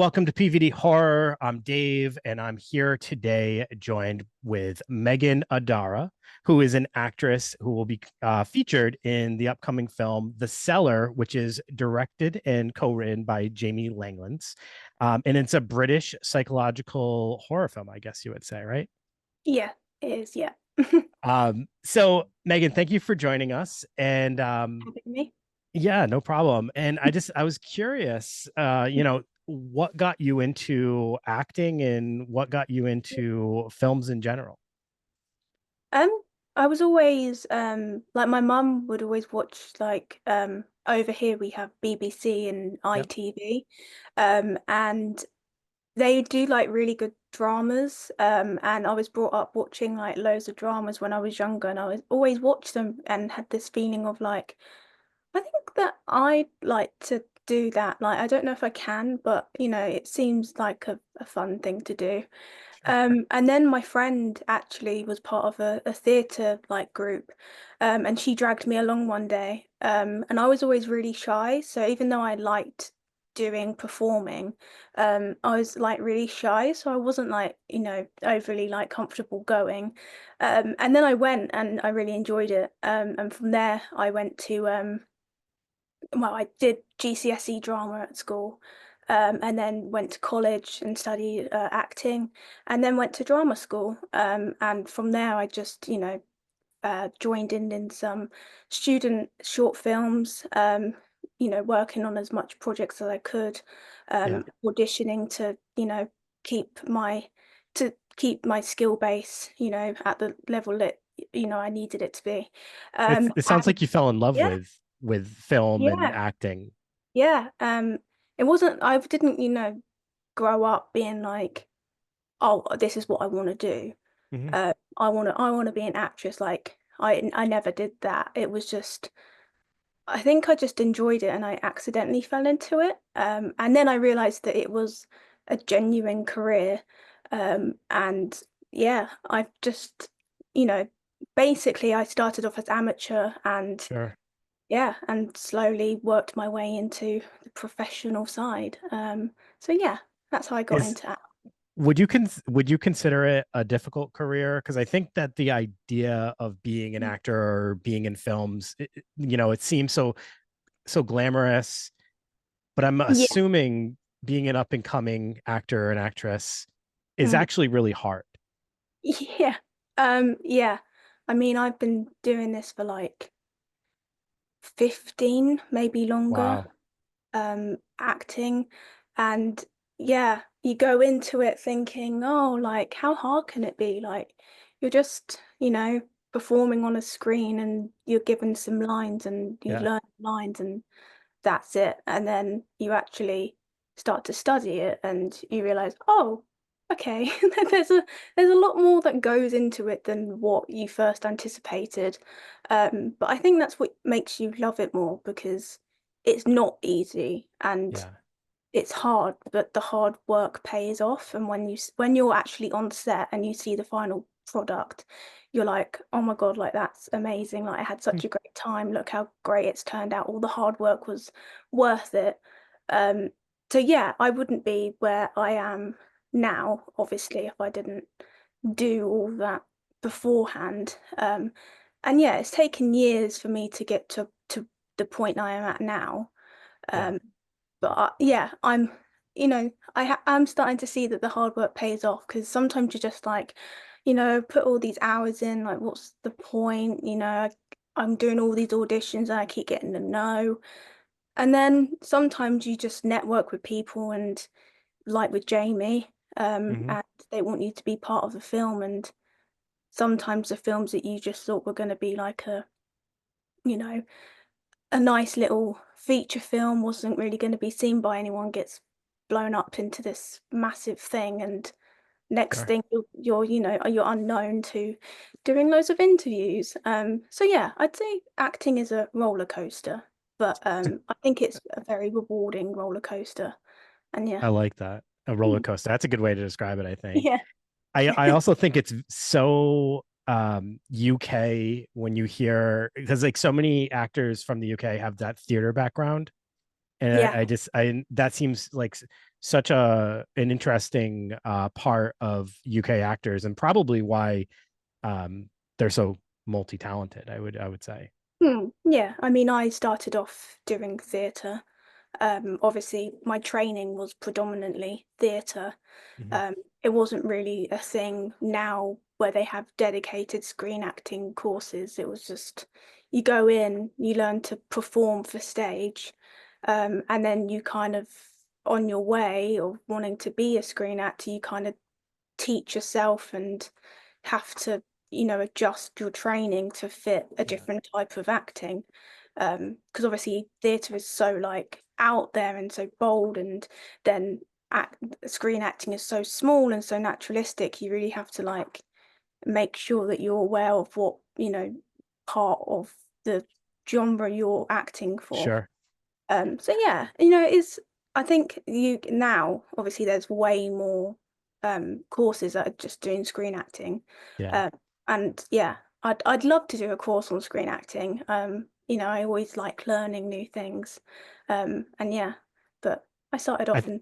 welcome to PVD Horror. I'm Dave, and I'm here today joined with Meghan Adara, who is an actress who will be featured in the upcoming film The Cellar, which is directed and co-written by Jamie Langlands. And it's a British psychological horror film, I guess you would say, right? Yeah, it is. Yeah. So Meghan, thank you for joining us. And Having me. yeah, no problem. And I was curious, what got you into acting and what got you into films in general? Um, I was always like my mum would always watch over here we have BBC and Yep. ITV, and they do like really good dramas. And I was brought up watching like loads of dramas when I was younger, and I was always watched them and had this feeling of like I think that I'd like to do that. Like I don't know if I can, but it seems like a fun thing to do. Sure. And then my friend actually was part of a theatre like group, and she dragged me along one day. And I was always really shy, so even though I liked doing performing, I was like really shy, so I wasn't like overly like comfortable going. And then I went and I really enjoyed it. And from there I went to well, I did GCSE drama at school, and then went to college and studied acting, and then went to drama school. And from there, I just, joined in some student short films, working on as much projects as I could, Yeah. auditioning to, keep my keep my skill base, at the level that, I needed it to be. It sounds And like you fell in love yeah, with film and yeah. acting. Yeah, it wasn't, I didn't, grow up being like, oh, this is what I want to do. Hmm. I want to be an actress. Like I never did that. It was just, I think I just enjoyed it and I accidentally fell into it. And then I realized that it was a genuine career. And yeah, I've just, you know, basically I started off as amateur and Sure. yeah, and slowly worked my way into the professional side. So yeah, that's how I got Is into would you consider it a difficult career? Because I think that the idea of being an acting. actor or being in films, it seems so glamorous, but I'm Yeah, assuming being an up and coming actor and actress is mm, actually really hard. yeah, yeah. I mean, I've been doing this for like 15, maybe longer, Wow. acting, and yeah, you go into it thinking, oh, like how hard can it be? Like you're just, performing on a screen and you're given some lines and you Yeah. learn lines and that's it. And then you actually start to study it and you realize, oh, okay, there's a lot more that goes into it than what you first anticipated. But I think that's what makes you love it more because it's not easy and Yeah. it's hard, but the hard work pays off. And when you're actually on set and you see the final product, you're like, oh my God, like that's amazing. Like I had Hmm. such a great time. Look how great it's turned out. All the hard work was worth it. Um, so yeah, I wouldn't be where I am now, obviously, if I didn't do all that beforehand. And yeah, it's taken years for me to get to the point I am at now. Yeah. Um, but yeah, I'm starting to see that the hard work pays off because sometimes you're just like, put all these hours in, like, what's the point? I'm doing all these auditions and I keep getting a no. And then sometimes you just network with people and like with Jamie, Hmm. and they want you to be part of the film. And sometimes the films that you just thought were going to be like you know, a nice little feature film wasn't really going to be seen by anyone gets blown up into this massive thing and next Sure. thing you're unknown to doing loads of interviews. So yeah, I'd say acting is a roller coaster, but I think it's a very rewarding roller coaster. And yeah. I like that. A roller Mm. coaster. That's a good way to describe it, I think. Yeah. I also think it's so UK when you hear, because like so many actors from the UK have that theater background. And Yeah. I that seems like such an interesting part of UK actors, and probably why um, they're so multi-talented. I would say. Yeah. I mean, I started off doing theatre. Obviously, my training was predominantly theatre. Mhm. Um, it wasn't really a thing now where they have dedicated screen acting courses. It was just you go in, you learn to perform for stage, and then you kind of on your way of wanting to be a screen actor, you kind of teach yourself and have to, adjust your training to fit a Yeah, different type of acting. Because obviously theatre is so like out there and so bold, and then screen acting is so small and so naturalistic. You really have to like make sure that you're aware of what, part of the genre you're acting for. sure. So yeah, it's I think you now obviously there's way more courses that are just doing screen acting. Yeah. Um, and yeah, I'd love to do a course on screen acting. I always like learning new things. And yeah, but I started I off in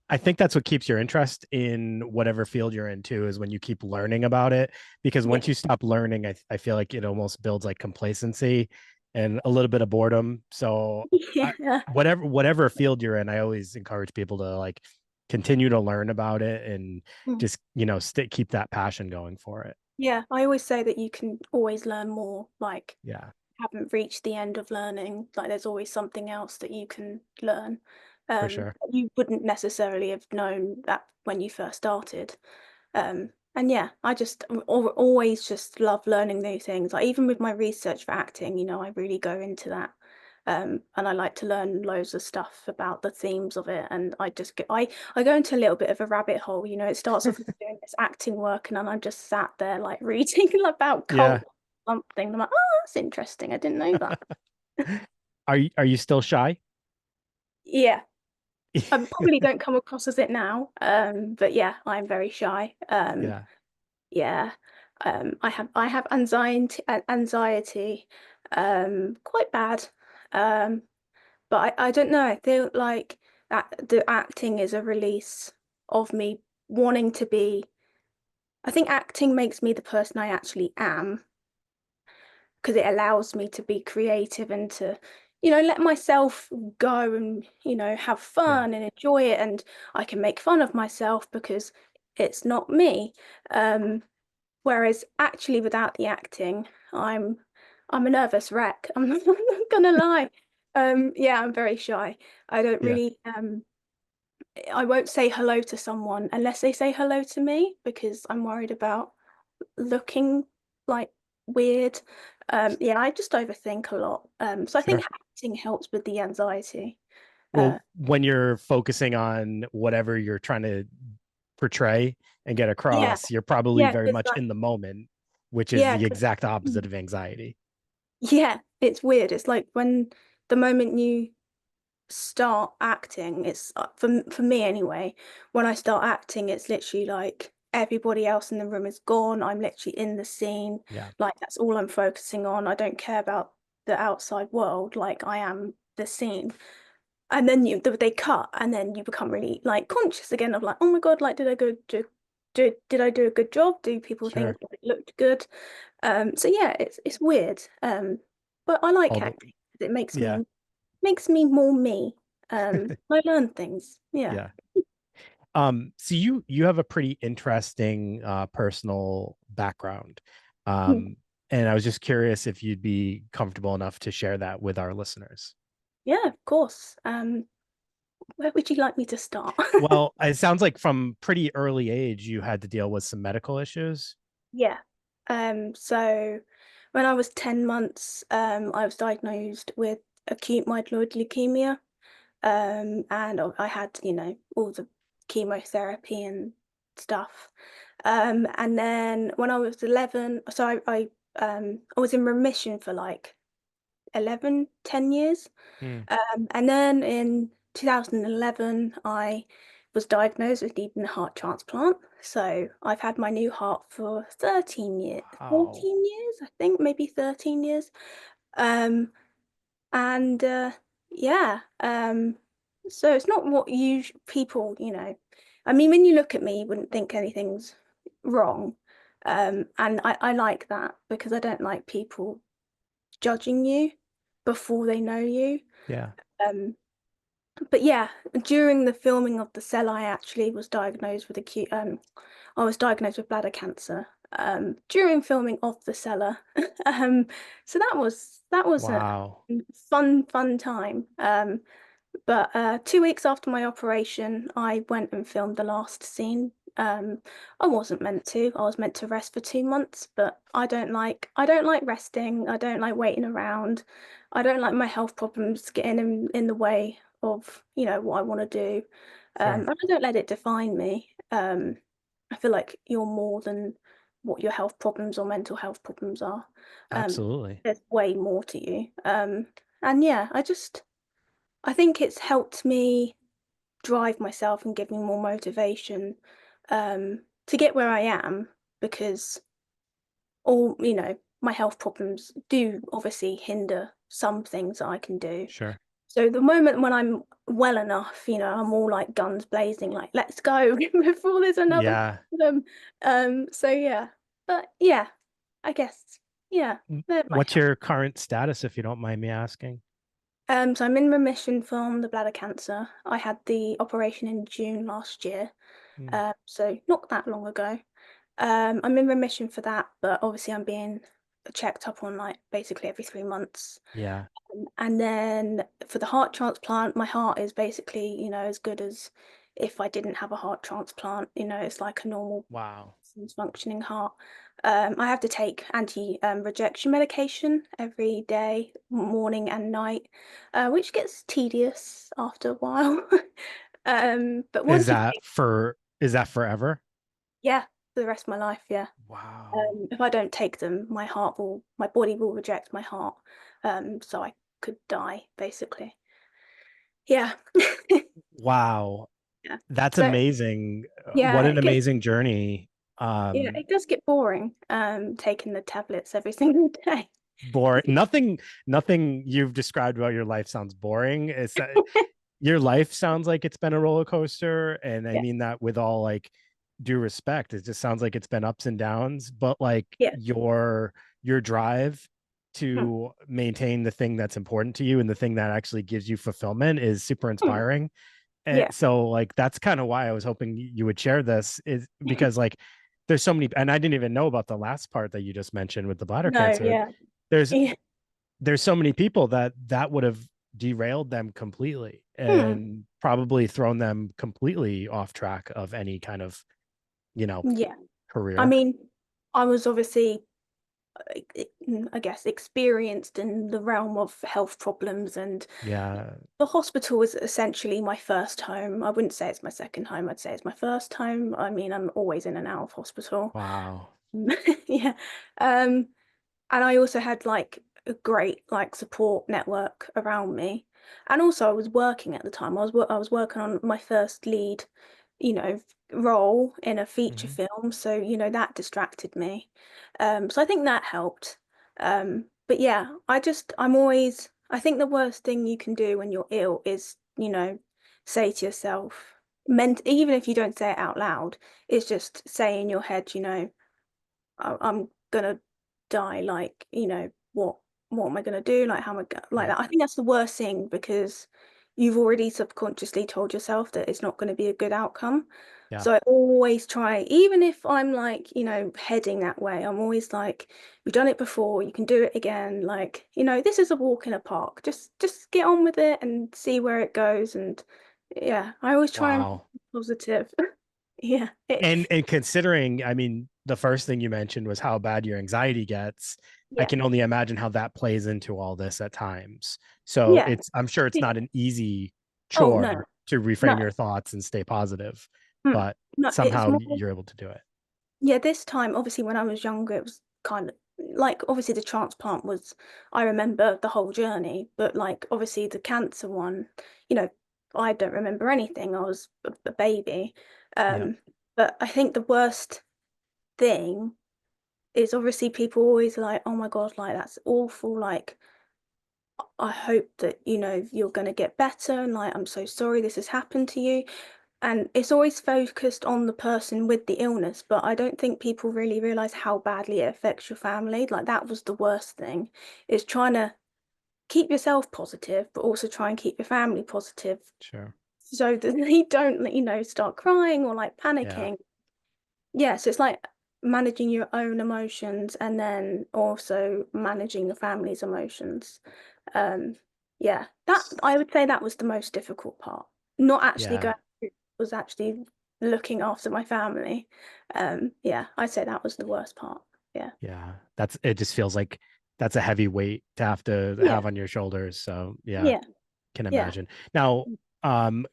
I think that's what keeps your interest in whatever field you're into is when you keep learning about it. Because yeah. once you stop learning, I feel like it almost builds like complacency and a little bit of boredom. So Yeah. whatever field you're in, I always encourage people to like continue to learn about it and Mm. just, keep that passion going for it. Yeah, I always say that you can always learn more, like Yeah, haven't reached the end of learning. Like there's always something else that you can learn. for sure. You wouldn't necessarily have known that when you first started. And yeah, I just always just love learning new things. Like even with my research for acting, I really go into that. And I like to learn loads of stuff about the themes of it. And I go into a little bit of a rabbit hole. It starts off with doing this acting work, and then I'm just sat there like reading about Yeah. cult something. I'm like, oh, that's interesting. I didn't know that. Are you still shy? Yeah, I probably don't come across as it now. But yeah, I'm very shy. Yeah. Yeah. I have anxiety, quite bad. Um, but I don't know. I feel like that the acting is a release of me wanting to be. I think acting makes me the person I actually am because it allows me to be creative and to, let myself go and, have Yeah. fun and enjoy it. And I can make fun of myself because it's not me. Whereas actually without the acting, I'm a nervous wreck. I'm not, I'm not gonna lie. Yeah, I'm very shy. I don't Yeah. really I won't say hello to someone unless they say hello to me because I'm worried about looking like weird. Yeah, I just overthink a lot. So I think Sure. acting helps with the anxiety. Uh, Well, when you're focusing on whatever you're trying to portray and get yeah, across, you're probably yeah, very because much in the moment, which is yeah, the 'cause- exact opposite mm, of anxiety. yeah, it's weird. It's like when the moment you start acting, it's for me anyway. When I start acting, it's literally like everybody else in the room is gone. I'm literally in the scene. Yeah, Like that's all I'm focusing on. I don't care about the outside world. Like I am the scene. And then they cut, and then you become really like conscious again of like, oh my God, like did I do a good job? Do people think sure. it looked good? So yeah, it's weird. But I like All the acting. It yeah, makes me more me. I learn things. Yeah. yeah. So you have a pretty interesting personal background. Mm. Um, and I was just curious if you'd be comfortable enough to share that with our listeners. Yeah, of course. Where would you like me to start? Well, it sounds like from pretty early age you had to deal with some medical issues. Yeah. So when I was 10 months, I was diagnosed with acute myeloid leukemia. And I had, all the chemotherapy and stuff. And then when I was 11, so I was in remission for like 10 years. Hmm. And then in 2011, I was diagnosed with needing a heart transplant. So I've had my new heart for 13 years, Wow. 14 years, I think, maybe 13 years. Um, and Yeah. So it's not what you people, I mean, when you look at me, you wouldn't think anything's wrong. And I like that because I don't like people judging you before they know you. Yeah. Um, but yeah, during the filming of The Cell, I actually was diagnosed with I was diagnosed with bladder cancer. During filming of The Cellar. Um, so that was a Wow. fun time. But 2 weeks after my operation, I went and filmed the last scene. I wasn't meant to. I was meant to rest for 2 months, but I don't like resting. I don't like waiting around. I don't like my health problems getting in the way of, what I want to do. Sure. And I don't let it define me. I feel like you're more than what your health problems or mental health problems are. Absolutely. There's way more to you. And yeah, I think it's helped me drive myself and give me more motivation to get where I am because my health problems do obviously hinder some things that I can do. Sure. So the moment when I'm well enough, I'm all like guns blazing, like let's go before there's another Yeah. problem. So yeah, but yeah, I guess yeah, they're my What's health. your current status, if you don't mind me asking? So I'm in remission from the bladder cancer. I had the operation in June last year, Mm. so not that long ago. I'm in remission for that, but obviously I'm being checked up on like basically every 3 months. Yeah. And then for the heart transplant, my heart is basically, as good as if I didn't have a heart transplant. It's like a normal Wow. functioning heart. I have to take anti rejection medication every day, morning and night, which gets tedious after a while. But Is once you that take, for is that forever? yeah, for the rest of my life, yeah. Wow. If I don't take them, my body will reject my heart. So I could die, basically. Yeah. Wow. Yeah. That's So amazing. What yeah, an amazing journey. it does get boring, taking the tablets every single day. Boring. Nothing you've described about your life sounds boring. It's your life sounds like it's been a roller coaster, and I Yeah. mean that with all like due respect. It just sounds like it's been ups and downs, but like Yeah. your drive Mm. to maintain the thing that's important to you and the thing that actually gives you fulfillment is super Mm. inspiring. And Yeah. so like that's kind of why I was hoping you would share this, is because like there's so many, and I didn't even know about the last part that you just mentioned with the bladder No, cancer. yeah. There's Yeah. so many people that would have derailed them completely Mm. and probably thrown them completely off track of any kind of, you know, Yeah. I career. mean, I was obviously, I guess, experienced in the realm of health problems, and Yeah. the hospital was essentially my first home. I wouldn't say it's my second home. I'd say it's my first home. I mean, I'm always in and out of hospital. Wow. Yeah. Um, and I also had like a great like support network around me. And also I was working at the time. I was working on my first lead, you know, role in a feature Hmm. film. So, that distracted me. So I think that helped. But yeah, I think the worst thing you can do when you're ill is, say to yourself, even if you don't say it out loud, is just say in your head, I'm gonna die. Like, what am I gonna do? Like, how am I gonna like Yeah. that? I think that's the worst thing because you've already subconsciously told yourself that it's not going to be a good outcome. Yeah. So I always try, even if I'm like, heading that way, I'm always like, you've done it before, you can do it again. Like, this is a walk in a park. Just get on with it and see where it goes. And yeah, I always try and be Wow. positive. Yeah, And considering, I mean, the first thing you mentioned was how bad your anxiety gets. I yeah, can only imagine how that plays into all this at times. So yeah, I'm sure it's yeah. not an easy Oh no, chore to no. reframe your thoughts and stay positive, Mm. but No, it's somehow more, you're able to do it. yeah, this time, obviously, when I was younger, it was kind of like, obviously, the transplant was, I remember the whole journey, but like, obviously, the cancer one, you know, I don't remember anything. I was a baby. Yeah. Um, but I think the worst thing is obviously people always like, oh my God, like, that's awful. Like, I hope that, you're going to get better, and like, I'm so sorry this has happened to you. And it's always focused on the person with the illness, but I don't think people really realize how badly it affects your family. Like, that was the worst thing, is trying to keep yourself positive, but also try and keep your family positive Sure. so that they don't, start crying or like Yeah. panicking. Yeah, so it's like managing your own emotions and then also managing your family's emotions. Um, yeah, that I would say that was the most difficult part. Not actually Yeah. going through, was actually looking after my family. Yeah, I'd say that was the worst part. Yeah. Yeah. That's it just feels like that's a heavy weight to have Yeah. on your shoulders. So yeah, Yeah. can Yeah. imagine. Now,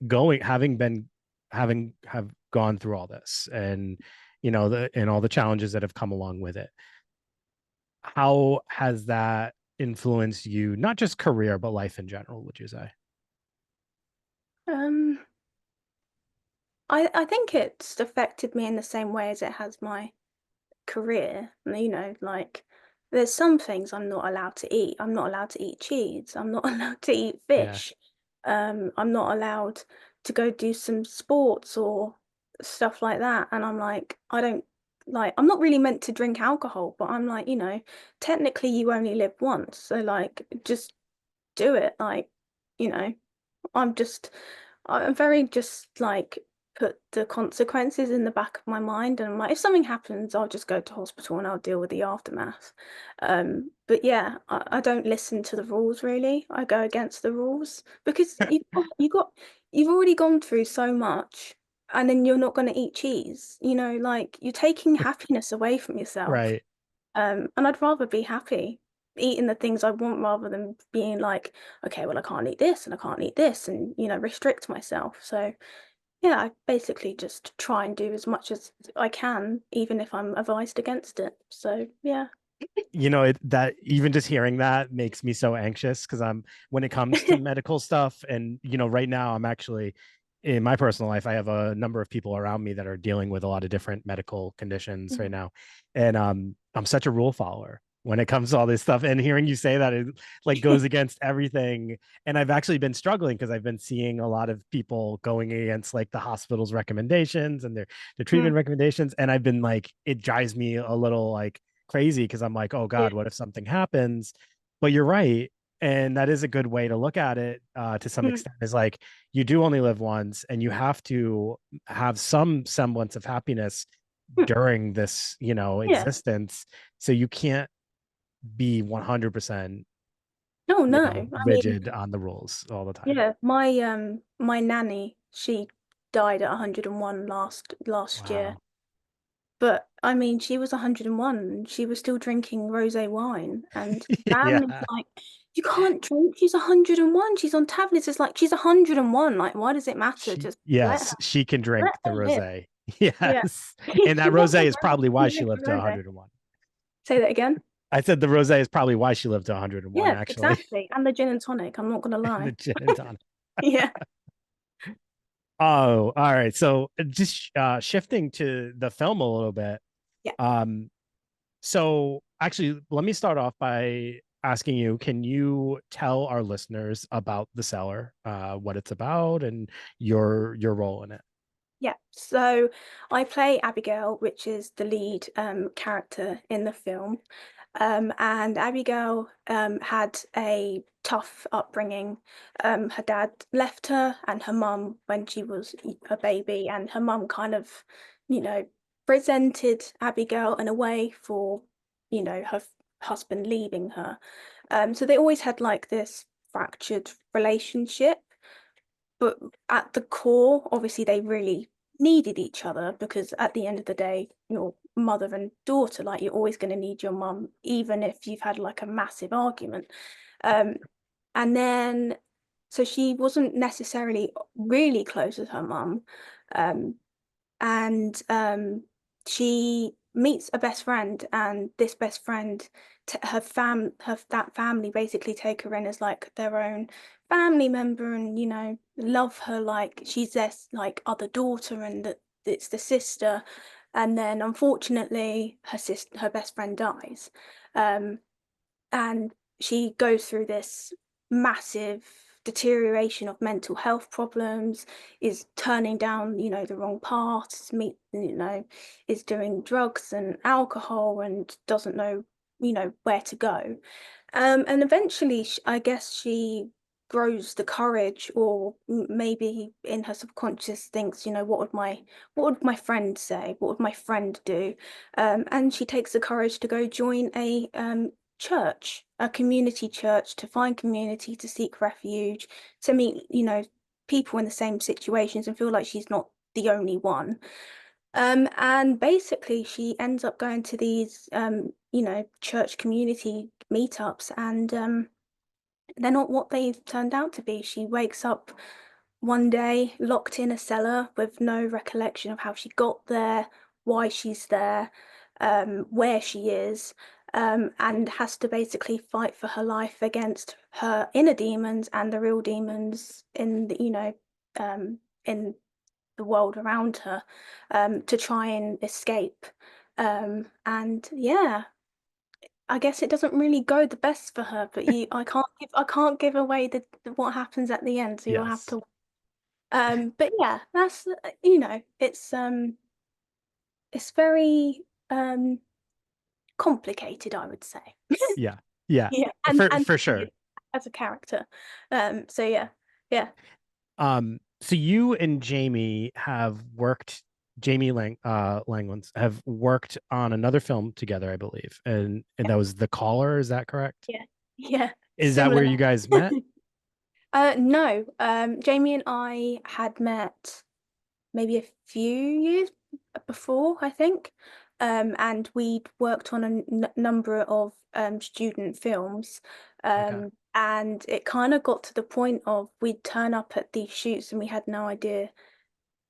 going having been having have gone through all this and the and all the challenges that have come along with it, how has that influenced you, not just career, but life in general, would you say? Um, I think it's affected me in the same way as it has my career. Like, there's some things I'm not allowed to eat. I'm not allowed to eat cheese. I'm not allowed to eat Yeah. fish. I'm not allowed to go do some sports or stuff like that. And I'm like, I don't like, I'm not really meant to drink alcohol, but I'm like, technically you only live once. So like, just do it. Like, you know, I'm just I'm very just like put the consequences in the back of my mind, and I'm like, if something happens, I'll just go to hospital and I'll deal with the aftermath. But yeah, I don't listen to the rules really. I go against the rules because you've already gone through so much, and then you're not going to eat cheese. Like, you're taking happiness away from yourself. Right. And I'd rather be happy eating the things I want rather than being like, okay, well, I can't eat this and I can't eat this and, restrict myself. So, yeah, I basically just try and do as much as I can, even if I'm advised against it. So, yeah. That even just hearing that makes me so anxious because I'm when it comes to medical stuff, and right now I'm actually in my personal life, I have a number of people around me that are dealing with a lot of different medical conditions right Mhm. now, and I'm such a rule follower when it comes to all this stuff, and hearing you say that it like goes against everything. And I've actually been struggling because I've been seeing a lot of people going against like the hospital's recommendations and their treatment Mm, recommendations, and I've been like, it drives me a little like crazy because I'm like, oh yeah. God, what if something happens? But you're right. And that is a good way to look at it to some Mm, extent, is like you do only live once and you have to have some semblance of happiness mm. during this, Yeah. existence. So you can't be 100%, No, no. I mean, rigid on the rules all the time. yeah, my nanny, she died at 101 last year. Wow. But I mean, she was 101 and she was still drinking rosé wine. And family's Yeah. like, you can't drink. She's 101. She's on tablets. It's like, she's 101. Like, why does it matter? Just Yes, she can let drink the her live. rosé. Yeah. Yes. And that She's not rosé gonna is probably why she drink the lived to rosé. 101. Say that again. I said the rosé is probably why she lived to 101, Yeah, actually. exactly. And the gin and tonic. I'm not gonna The lie. gin and tonic. Yeah. Oh, all right. So just shifting to the film a little bit. Yeah. Um, so actually, let me start off by asking you, can you tell our listeners about The Cellar, what it's about and your role in it? Yeah, so I play Abigail, which is the lead character in the film. And Abigail had a tough upbringing. Her dad left her and her mum when she was a baby, and her mum kind of, you know, presented Abigail in a way for, her husband leaving her. So they always had like this fractured relationship, but at the core, obviously, they really needed each other because at the end of the day, your mother and daughter, like, you're always going to need your mum, even if you've had like a massive argument. Um, and then, so she wasn't necessarily really close with her mum. Um, and she meets a best friend, and this best friend, that family basically take her in as like their own family member, and love her like she's their like other daughter, and that it's the sister. And then unfortunately her best friend dies, um and she goes through this. massive deterioration of mental health problems, is turning down, the wrong paths, is doing drugs and alcohol and doesn't know, where to go. And eventually, I guess she grows the courage, or maybe in her subconscious thinks, what would my friend say? What would my friend do? And she takes the courage to go join a church, a community church, to find community, to seek refuge, to meet, people in the same situations and feel like she's not the only one. And basically, she ends up going to these, church community meetups, and they're not what they've turned out to be. She wakes up one day locked in a cellar with no recollection of how she got there, why she's there, where she is, and has to basically fight for her life against her inner demons and the real demons in the world around her, to try and escape. And yeah, I guess it doesn't really go the best for her, but I can't give away what happens at the end, so you'll have Yes. to. But yeah, that's it's very complicated, I would say. Yeah. Yeah. Yeah, and For and sure. weird as a character. So yeah, yeah, So you and Jamie Langlands have worked on another film together, I believe. And that was The Caller, is that correct? yeah, yeah. Is that Similar where you guys met? name. No. Jamie and I had met maybe a few years before, I think. And we'd worked on a number of student films. Okay. And it kind of got to the point of we'd turn up at these shoots and we had no idea,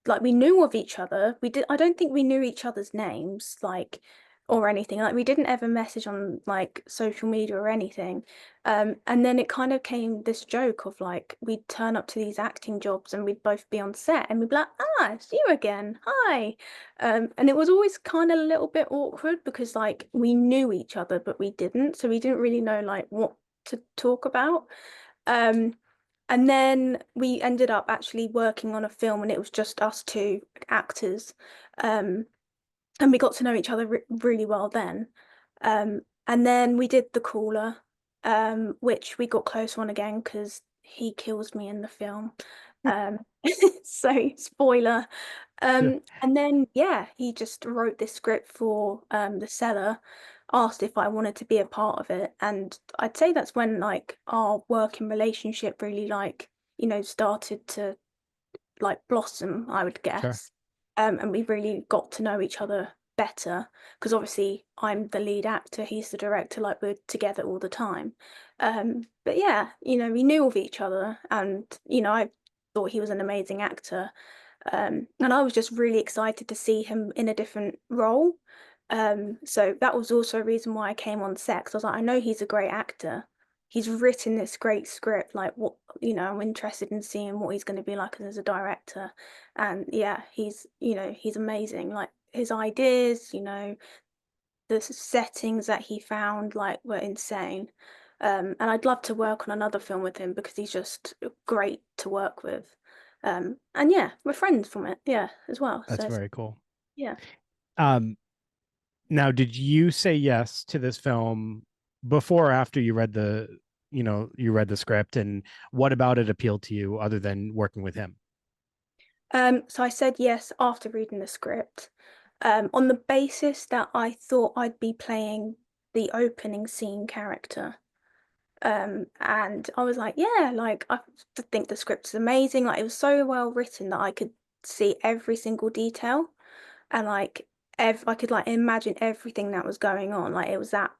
like, we knew of each other. I don't think we knew each other's names, like, or anything. Like, we didn't ever message on like social media or anything. And then it kind of came this joke of like we'd turn up to these acting jobs and we'd both be on set and we'd be like, ah, it's you again, hi. And it was always kind of a little bit awkward because like we knew each other but we didn't, so we didn't really know like what to talk about. um and then we ended up actually working on a film, and it was just us two actors. Um, and we got to know each other really well then. And then we did The Caller, which we got close on again because he kills me in the film. Um, so spoiler. And then yeah, he just wrote this script for The Cellar, asked if I wanted to be a part of it, and I'd say that's when like our working relationship really like started to like blossom, I would Sure. guess. And we really got to know each other better because obviously I'm the lead actor, he's the director, like we're together all the time. But yeah, we knew of each other, and I thought he was an amazing actor. And I was just really excited to see him in a different role. So that was also a reason why I came on set, 'cause I was like, I know he's a great actor. He's written this great script. Like, what, I'm interested in seeing what he's going to be like as a director. And yeah, he's amazing. Like his ideas, the settings that he found like were insane. And I'd love to work on another film with him because he's just great to work with. And yeah, we're friends from it, yeah, as well. So That's very cool. yeah. Um, Now, did you say yes to this film before or after you read the script? And what about it appealed to you other than working with him? So I said yes after reading the script, on the basis that I thought I'd be playing the opening scene character. And I was like, yeah, like I think the script is amazing. Like it was so well written that I could see every single detail, and like I could like imagine everything that was going on. Like it was that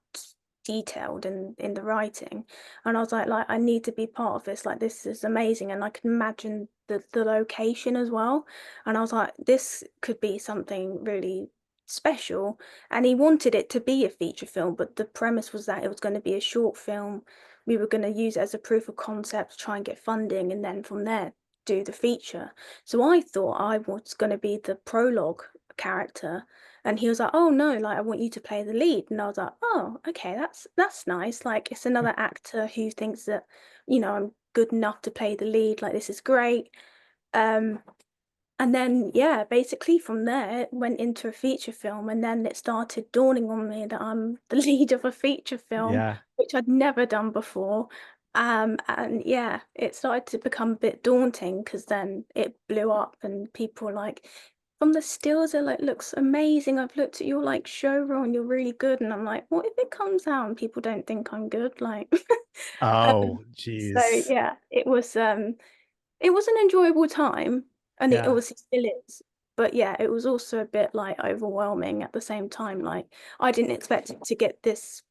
detailed in the writing, and I was like I need to be part of this. Like this is amazing, and I can imagine the location as well. And I was like, this could be something really special. And he wanted it to be a feature film, but the premise was that it was going to be a short film. We were going to use it as a proof of concept to try and get funding, and then from there do the feature. So I thought I was going to be the prologue character, And he was like, oh no, like I want you to play the lead. And I was like, oh, okay, that's nice. Like it's another actor who thinks that, I'm good enough to play the lead. Like this is great. Um, and then, yeah, basically from there, it went into a feature film. And then it started dawning on me that I'm the lead of a feature film, Yeah. which I'd never done before. And yeah, it started to become a bit daunting because then it blew up and people were like, from the stills, it like looks amazing. I've looked at your like show reel and you're really good. And I'm like, what if it comes out and people don't think I'm good? Like, Oh, so geez. yeah, it was an enjoyable time, and it Yeah. obviously still is. But yeah, it was also a bit like overwhelming at the same time. Like I didn't expect it to get this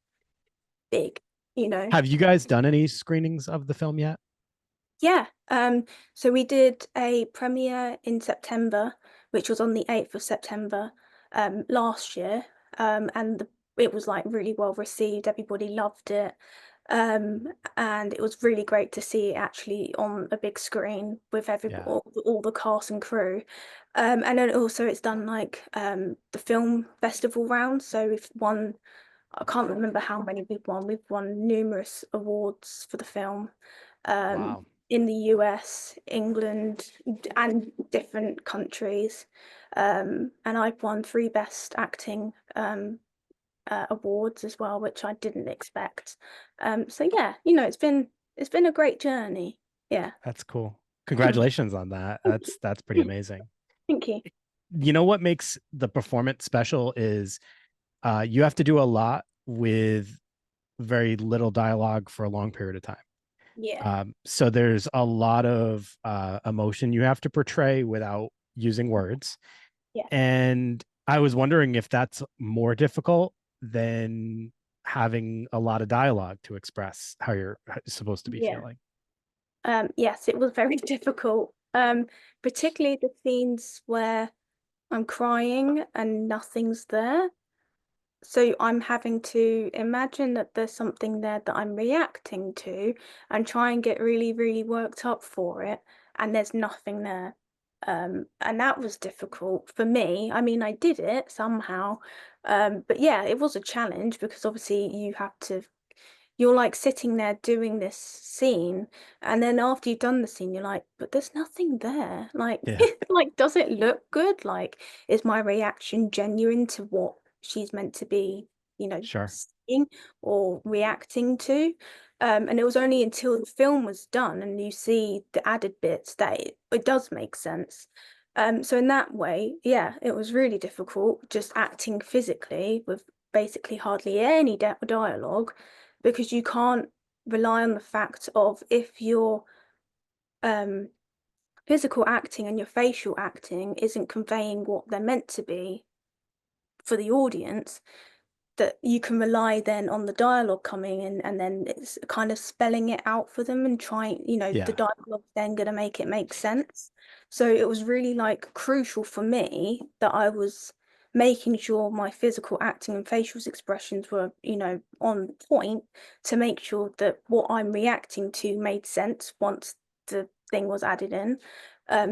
big, you know. Have you guys done any screenings of the film yet? Yeah. So we did a premiere in September, which was on the 8th of September, last year. And it was like really well received. Everybody loved it. Um, and it was really great to see it actually on a big screen with Yeah. all the cast and crew. And then also it's done like the film festival round. So we've won, I can't remember how many we've won. We've won numerous awards for the film um, Wow. in the US, England, and different countries. And I've won three Best Acting awards as well, which I didn't expect. So yeah, it's been a great journey. Yeah. That's cool. Congratulations on that. That's pretty amazing. Thank you. You know what makes the performance special is you have to do a lot with very little dialogue for a long period of time. Yeah. So there's a lot of emotion you have to portray without using words. Yeah. And I was wondering if that's more difficult than having a lot of dialogue to express how you're supposed to be Yeah. feeling. Yes, it was very difficult. Particularly the scenes where I'm crying and nothing's there. So I'm having to imagine that there's something there that I'm reacting to and try and get really, really worked up for it, and there's nothing there. And that was difficult for me. I mean, I did it somehow. But yeah, it was a challenge because obviously you're like sitting there doing this scene, and then after you've done the scene you're like, but there's nothing there, like Yeah, like does it look good, like is my reaction genuine to what she's meant to be, sure. seeing or reacting to. And it was only until the film was done and you see the added bits that it does make sense. So in that way, yeah, it was really difficult just acting physically with basically hardly any dialogue, because you can't rely on the fact of if your um, physical acting and your facial acting isn't conveying what they're meant to be for the audience, that you can rely then on the dialogue coming in and then it's kind of spelling it out for them and trying, the Yeah. dialogue then going to make it make sense. So it was really like crucial for me that I was making sure my physical acting and facial expressions were, on point to make sure that what I'm reacting to made sense once the thing was added in.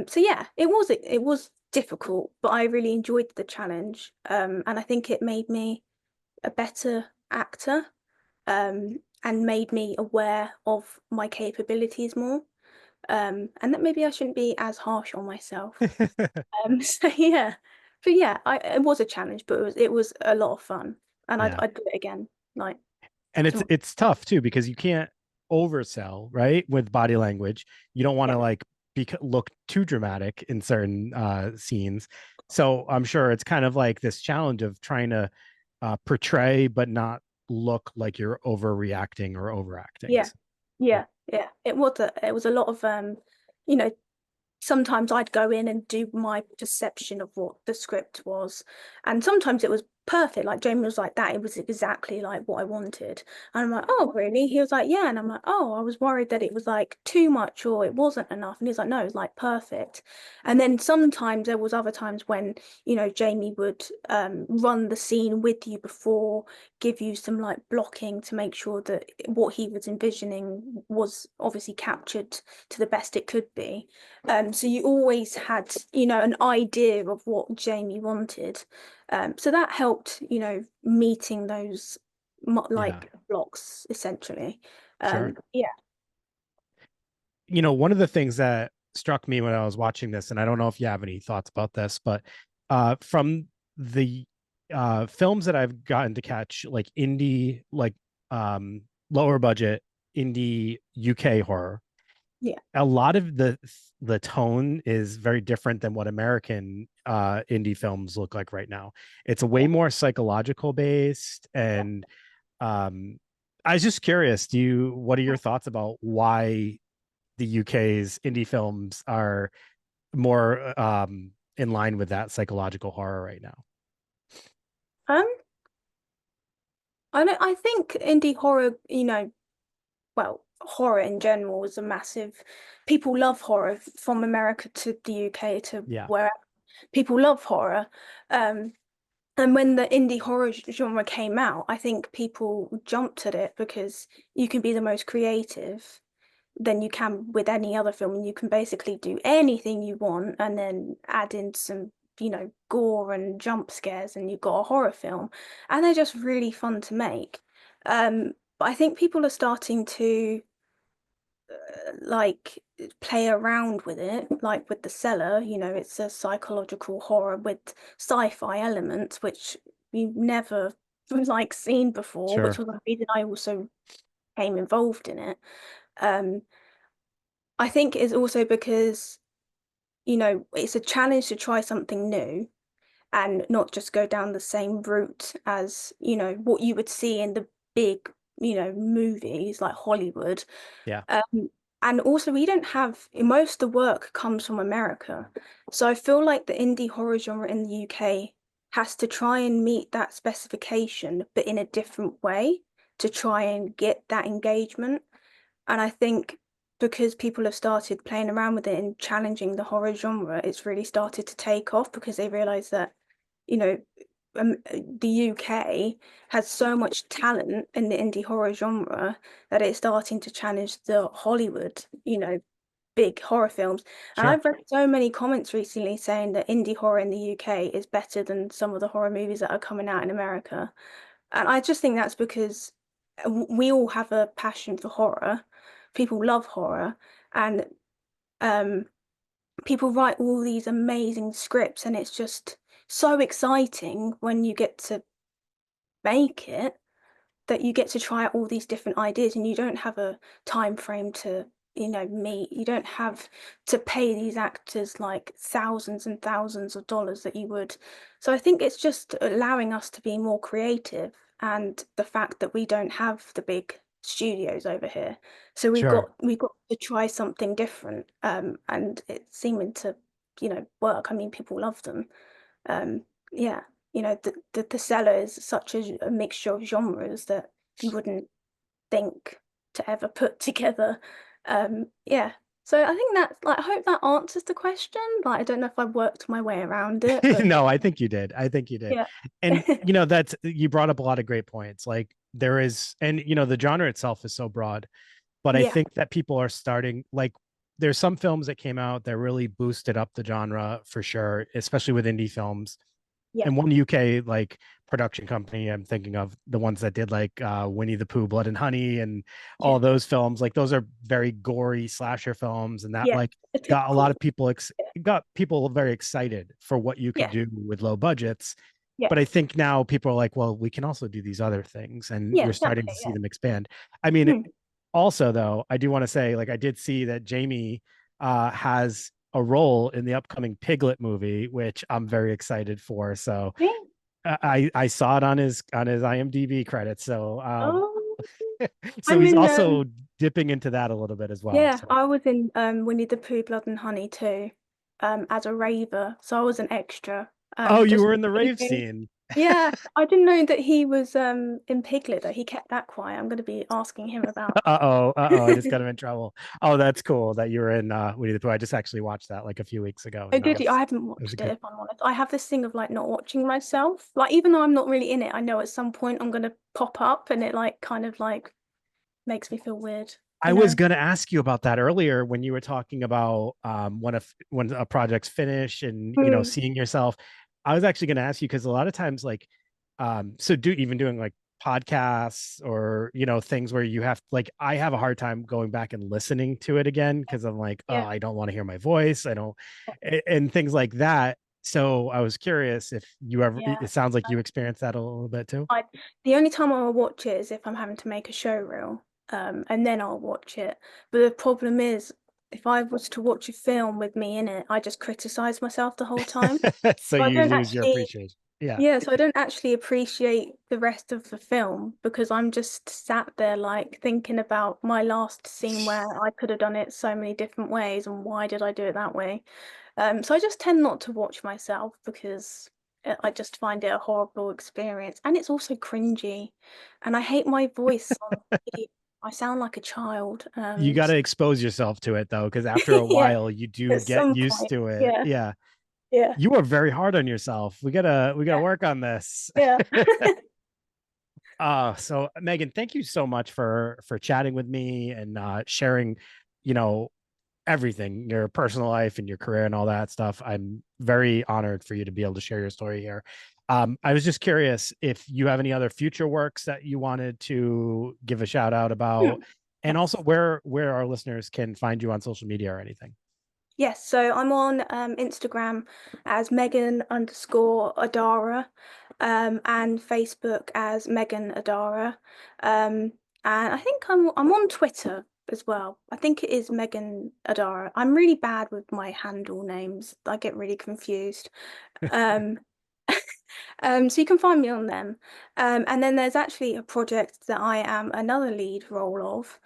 So yeah, it was difficult, but I really enjoyed the challenge. And I think it made me a better actor, and made me aware of my capabilities more. And that maybe I shouldn't be as harsh on myself. So yeah, but yeah, it was a challenge, but it was a lot of fun, and I'd Yeah. I'd do it again. Like And it's tomorrow. it's tough too because you can't oversell, right? With body language. You don't want Yeah, to like look too dramatic in certain scenes. So I'm sure it's kind of like this challenge of trying to portray but not look like you're overreacting or overacting. yeah, yeah, yeah. It was a lot of you know, sometimes I'd go in and do my perception of what the script was. And sometimes it was perfect. Like Jamie was like that. It was exactly like what I wanted. And I'm like, oh, really? He was like, yeah. And I'm like, oh, I was worried that it was like too much or it wasn't enough. And he's like, no, it's like perfect. And then sometimes there was other times when, Jamie would run the scene with you before, give you some like blocking to make sure that what he was envisioning was obviously captured to the best it could be. So you always had, an idea of what Jamie wanted. So that helped, meeting those Yeah, like blocks essentially. sure. Yeah, One of the things that struck me when I was watching this, and I don't know if you have any thoughts about this, but from the films that I've gotten to catch, like indie, like um, lower budget indie UK horror, yeah, a lot of the tone is very different than what American indie films look like right now. It's a way yeah, more psychological based, and um, I was just curious, what are your thoughts about why the UK's indie films are more in line with that psychological horror right now? yeah. I think indie horror, well, horror in general is a massive. People love horror from America to the UK to Yeah, where people love horror. Um, and when the indie horror genre came out, I think people jumped at it because you can be the most creative than you can with any other film, and you can basically do anything you want and then add in some, gore and jump scares, and you've got a horror film, and they're just really fun to make. But I think people are starting to like play around with it, like with the Cellar, it's a psychological horror with sci-fi elements, which we've never like seen before, which sure, was the reason I also became involved in it. Um, I think it's also because, it's a challenge to try something new and not just go down the same route as, what you would see in the big, movies like Hollywood. yeah, Um, and also, we don't have most of the work comes from America. So I feel like the indie horror genre in the UK has to try and meet that specification, but in a different way to try and get that engagement. And I think because people have started playing around with it and challenging the horror genre, it's really started to take off because they realize that, you know, the UK has so much talent in the indie horror genre that it's starting to challenge the Hollywood, big horror films. And sure, I've read so many comments recently saying that indie horror in the UK is better than some of the horror movies that are coming out in America. And I just think that's because we all have a passion for horror. People love horror, and um, people write all these amazing scripts, and it's just so exciting when you get to make it that you get to try out all these different ideas and you don't have a time frame to meet. You don't have to pay these actors like thousands and thousands of dollars that you would. So I think it's just allowing us to be more creative, and the fact that we don't have the big studios over here, so sure. we've got to try something different, and it's seeming to work. I mean, people love them. Yeah, the Cellar is such a mixture of genres that you wouldn't think to ever put together. Yeah. So I think that's like I hope that answers the question. Like I don't know if I worked my way around it, but No, I think you did. I think you did. yeah. And that's you brought up a lot of great points. Like there is, and the genre itself is so broad, but I Yeah. think that people are starting, like there's some films that came out that really boosted up the genre for sure, especially with indie films. Yeah. And one UK like production company, I'm thinking of the ones that did like Winnie the Pooh, Blood and Honey, and Yeah. all those films. Like those are very gory slasher films, and that Yeah. like A got a lot typical. of people got people very excited for what you could Yeah. do with low budgets. Yeah. But I think now people are like, well, we can also do these other things, and Yeah, you're starting exactly. to see Yeah. them expand. I mean, Hmm. also though, I do want to say, like, I did see that Jamie has a role in the upcoming Piglet movie, which I'm very excited for. So Yeah. I saw it on his IMDb credits. So Oh, so I'm he's in also dipping into that a little bit as well. yeah, So I was in Winnie the Pooh, Blood and Honey too, as a raver. So I was an extra. oh, you Just were in the rave raving. scene. Yeah, I didn't know that he was in Piglet though. He kept that quiet. I'm gonna be asking him about I just that. got him in trouble. Oh, that's cool that you were in Winnie the Pooh. I just actually watched that like a few weeks ago, Oh, and did you? I haven't it was a watched it good. if I'm honest. I have this thing of like not watching myself. Like even though I'm not really in it, I know at some point I'm gonna pop up and it like kind of like makes me feel weird, I you was know? going to ask you about that earlier when you were talking about when a project's finished and Mm, seeing yourself. I was actually going to ask you because a lot of times, like, so do even doing like podcasts or things where you have like I have a hard time going back and listening to it again because I'm like, oh, Yeah. I don't want to hear my voice. I don't, and things like that. So I was curious if you ever. Yeah. It sounds like you experienced that a little bit too. I the only time I'll watch it is if I'm having to make a show reel, and then I'll watch it. But the problem is, if I was to watch a film with me in it, I just criticize myself the whole time. So So I you don't lose your actually, appreciation. Yeah. yeah, so I don't actually appreciate the rest of the film because I'm just sat there like thinking about my last scene where I could have done it so many different ways and why did I do it that way? So I just tend not to watch myself because I just find it a horrible experience. And it's also cringy. And I hate my voice on video. I sound like a child. You got to expose yourself to it though, because after a Yeah, while you do at get some used point. to it. Yeah, Yeah. yeah, You are very hard on yourself. We gotta yeah, work on this. yeah. So Megan, thank you so much for chatting with me and sharing, you know, everything, your personal life and your career and all that stuff. I'm very honored for you to be able to share your story here. I was just curious if you have any other future works that you wanted to give a shout out about, and also Yes. where our listeners can find you on social media or anything. Yes, so I'm on Instagram as Megan_Adara, and Facebook as Meghan Adara. Um, and I think I'm on Twitter as well. I think it is Meghan Adara. I'm really bad with my handle names. I get really confused. Um, so you can find me on them. And then there's actually a project that I am another lead role of,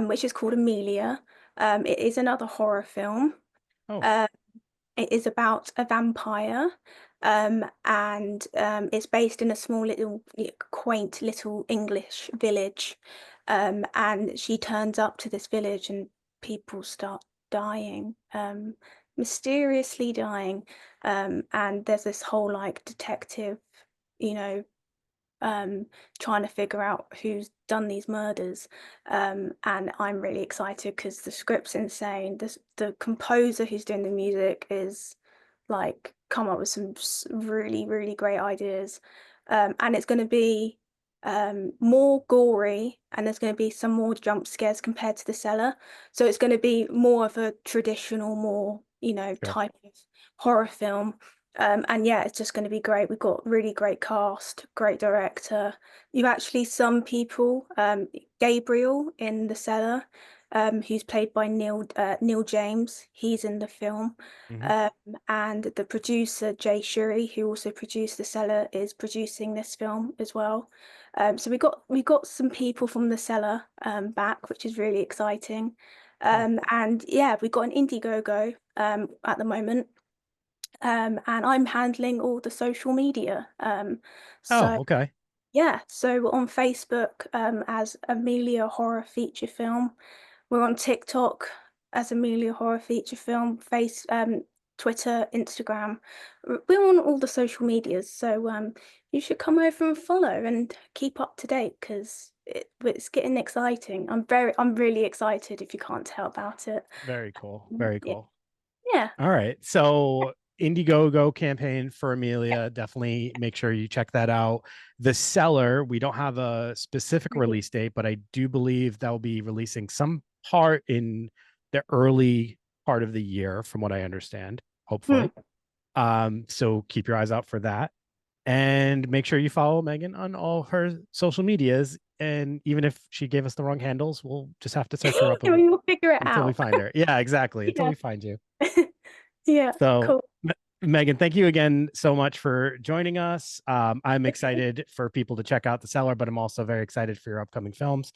which is called Amelia. It is another horror film. Oh, Um, it is about a vampire, and it's based in a small little quaint little English village. And she turns up to this village and people start dying, mysteriously dying. And there's this whole like detective, you know, um, trying to figure out who's done these murders. And I'm really excited because the script's insane. The composer who's doing the music is like come up with some really, really great ideas. And it's going to be more gory and there's going to be some more jump scares compared to the cellar. So it's going to be more of a traditional, more, sure. type of horror film. And yeah, it's just going to be great. We've got really great cast, great director. You've actually some people, Gabriel in The Cellar, who's played by Neil James. He's in the film. Mhm. Um, and the producer Jay Shuri, who also produced The Cellar, is producing this film as well. So we got some people from The Cellar back, which is really exciting. Cool. And yeah, we got an Indiegogo at the moment, and I'm handling all the social media. So Oh, okay. yeah, so we're on Facebook as Amelia Horror Feature Film. We're on TikTok as Amelia Horror Feature Film, Twitter, Instagram. We're on all the social medias, so you should come over and follow and keep up to date because it's getting exciting. I'm really excited if you can't tell about it. Very cool. Very Yeah, cool. yeah, All right. So Indiegogo campaign for Amelia. Definitely make sure you check that out. The Cellar, we don't have a specific really. release date, but I do believe that will be releasing some part in the early part of the year, from what I understand, Hmm. hopefully. So keep your eyes out for that. And make sure you follow Megan on all her social medias. And even if she gave us the wrong handles, we'll just have to search her up We'll figure it until we out. find her. Yeah, exactly. Until Yeah. we find you. Yeah, So, cool. Megan, thank you again so much for joining us. I'm excited for people to check out The Cellar, but I'm also very excited for your upcoming films.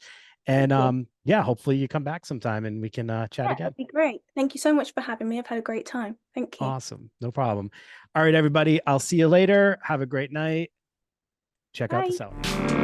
And Thank you. yeah, hopefully you come back sometime and we can chat Yeah, again. that'd be great. Thank you so much for having me. I've had a great time. Thank you. Awesome. No problem. All right, everybody. I'll see you later. Have a great night. Check out The Bye. Cellar.